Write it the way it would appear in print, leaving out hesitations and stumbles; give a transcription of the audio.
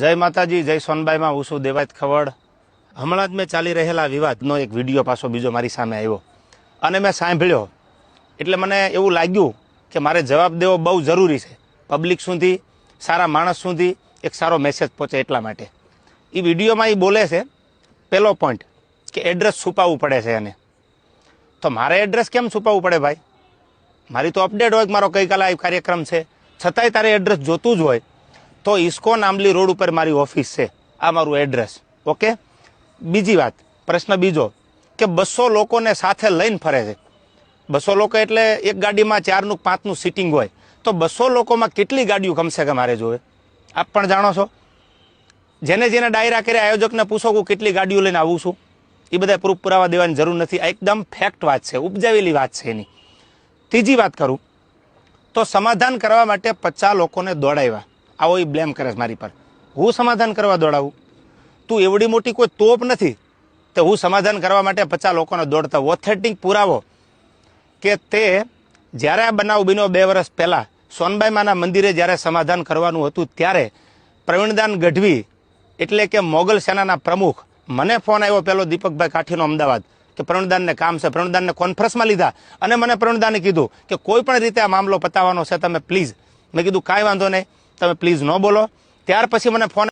જય માતાજી, જય સોનબાઈમાં હું છું દેવાયત ખવડ। હમણાં જ મેં ચાલી રહેલા વિવાદનો એક વિડીયો પાછો બીજો મારી સામે આવ્યો અને મેં સાંભળ્યો એટલે મને એવું લાગ્યું કે મારે જવાબ દેવો બહુ જરૂરી છે, પબ્લિક સુધી, સારા માણસ સુધી એક સારો મેસેજ પહોંચે એટલા માટે। એ વિડીયોમાં એ બોલે છે પહેલો પોઈન્ટ કે એડ્રેસ છુપાવવું પડે છે એને। તો મારે એડ્રેસ કેમ છુપાવવું પડે ભાઈ? મારી તો અપડેટ હોય કે મારો ગઈકાલે આ કાર્યક્રમ છે, છતાંય તારે એડ્રેસ જોતું જ હોય તો ઇસ્કોન આંબલી રોડ ઉપર મારી ઓફિસ છે, આ મારું એડ્રેસ, ઓકે। બીજી વાત, પ્રશ્ન બીજો કે 200 લોકોને સાથે લઈને ફરે છે। 200 લોકો એટલે એક ગાડીમાં 4નું 5નું સીટિંગ હોય, તો 200 લોકોમાં કેટલી ગાડીઓ કમસે કમ મારે જોવે? આપ પણ જાણો છો। જેને જેને ડાયરા કર્યા આયોજકને પૂછો કે કેટલી ગાડીઓ લઈને આવું છું, એ બધા પ્રૂફ પુરાવા દેવાની જરૂર નથી, આ એકદમ ફેક્ટ વાત છે, ઉપજાવેલી વાત છે એની। ત્રીજી વાત કરું તો સમાધાન કરવા માટે 50 લોકોને દોડાવ્યા, આવો એ બ્લેમ કરે છે મારી પર। હું સમાધાન કરવા દોડાવું? તું એવડી મોટી કોઈ તોપ નથી તો હું સમાધાન કરવા માટે 50 લોકોને દોડતા? ઓથેન્ટિક પુરાવો કે તે જ્યારે આ બનાવ બન્યો 2 વર્ષ પહેલા સોનબાઈ માના મંદિરે જ્યારે સમાધાન કરવાનું હતું ત્યારે પ્રવીણદાન ગઢવી એટલે કે મોગલ સેનાના પ્રમુખ, મને ફોન આવ્યો પેલો દીપકભાઈ કાઠીનો અમદાવાદ કે પ્રવીણદાનને કામ છે, પ્રવીણદાનને કોન્ફરન્સમાં લીધા અને મને પ્રવીણદાને કીધું કે કોઈ પણ રીતે આ મામલો પતાવવાનો છે, તમે પ્લીઝ। મેં કીધું કાંઈ વાંધો નહીં, તમે પ્લીઝ ન બોલો। ત્યાર પછી મને ફોન